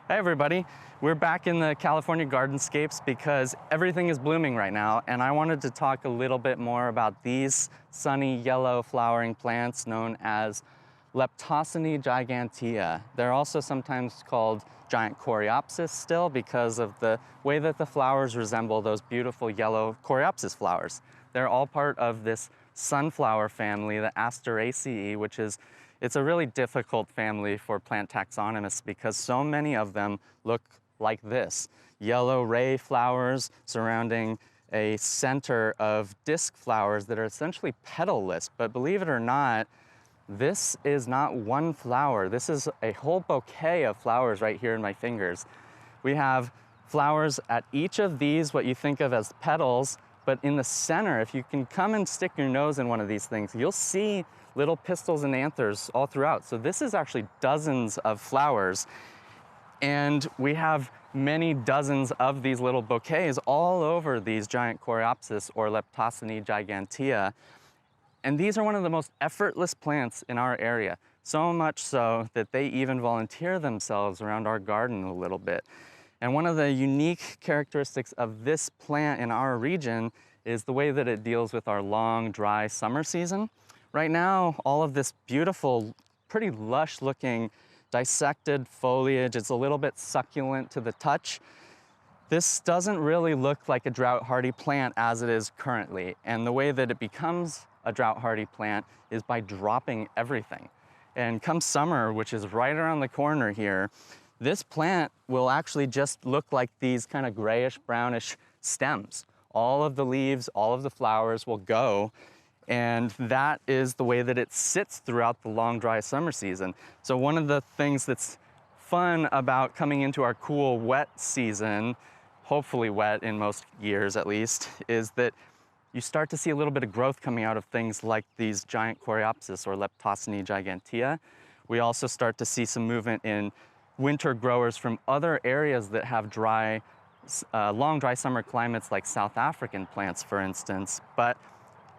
Hey everybody, we're back in the California gardenscapes because everything is blooming right now, and I wanted to talk a little bit more about these sunny yellow flowering plants known as Leptosyne gigantea. They're also sometimes called giant coreopsis still because of the way that the flowers resemble those beautiful yellow coreopsis flowers. They're all part of this sunflower family, the Asteraceae, which is it's a really difficult family for plant taxonomists because so many of them look like this. Yellow ray flowers surrounding a center of disc flowers that are essentially petalless. But believe it or not, this is not one flower. This is a whole bouquet of flowers right here in my fingers. We have flowers at each of these, what you think of as petals, but in the center, if you can come and stick your nose in one of these things, you'll see little pistils and anthers all throughout. So this is actually dozens of flowers. And we have many dozens of these little bouquets all over these giant coreopsis or Leptosyne gigantea. And these are one of the most effortless plants in our area. So much so that they even volunteer themselves around our garden a little bit. And one of the unique characteristics of this plant in our region is the way that it deals with our long, dry summer season. Right now, all of this beautiful, pretty lush looking dissected foliage, it's a little bit succulent to the touch. This doesn't really look like a drought hardy plant as it is currently. And the way that it becomes a drought hardy plant is by dropping everything. And come summer, which is right around the corner here, this plant will actually just look like these kind of grayish brownish stems. All of the leaves, all of the flowers will go, and that is the way that it sits throughout the long dry summer season. So one of the things that's fun about coming into our cool wet season, hopefully wet in most years at least, is that you start to see a little bit of growth coming out of things like these giant coreopsis or Leptosyne gigantea. We also start to see some movement in winter growers from other areas that have dry, long dry summer climates like South African plants, for instance. But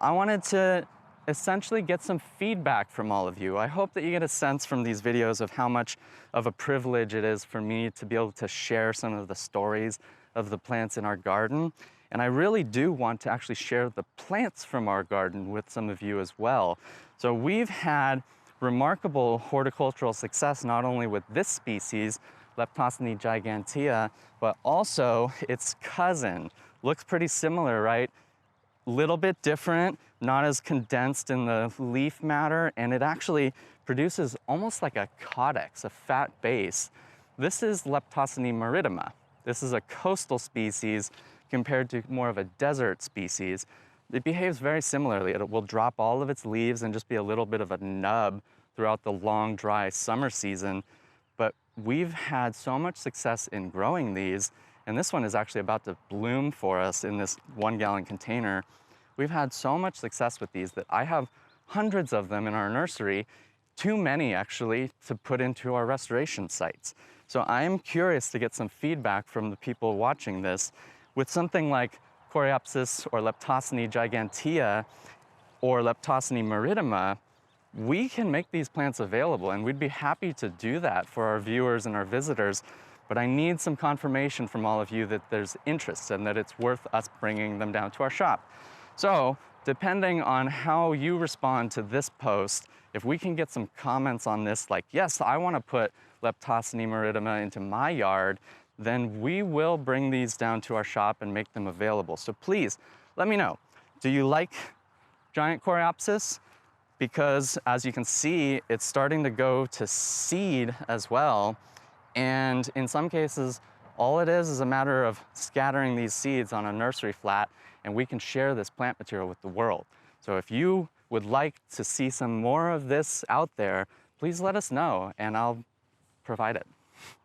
I wanted to essentially get some feedback from all of you. I hope that you get a sense from these videos of how much of a privilege it is for me to be able to share some of the stories of the plants in our garden. And I really do want to actually share the plants from our garden with some of you as well. So we've had remarkable horticultural success not only with this species, Leptosyne gigantea, but also its cousin. Looks pretty similar, right? Little bit different, not as condensed in the leaf matter, and it actually produces almost like a caudex, a fat base. This is 𝘓𝘦𝘨𝘍𝘕𝘺𝘍𝑚𝑎. This is a coastal species compared to more of a desert species. It behaves very similarly. It will drop all of its leaves and just be a little bit of a nub throughout the long, dry summer season. But we've had so much success in growing these, and this one is actually about to bloom for us in this 1-gallon container. We've had so much success with these that I have hundreds of them in our nursery, too many actually to put into our restoration sites. So I am curious to get some feedback from the people watching this. With something like coreopsis or Leptosyne gigantea or 𝘓𝘕𝘨𝑚𝑎, we can make these plants available, and we'd be happy to do that for our viewers and our visitors. But I need some confirmation from all of you that there's interest and that it's worth us bringing them down to our shop. So, depending on how you respond to this post, if we can get some comments on this, like, yes, I want to put 𝘓𝘕𝘨𝑚𝑎 into my yard, then we will bring these down to our shop and make them available. So please, let me know. Do you like giant coreopsis? Because as you can see, it's starting to go to seed as well. And in some cases, all it is a matter of scattering these seeds on a nursery flat, and we can share this plant material with the world. So if you would like to see some more of this out there, please let us know, and I'll provide it.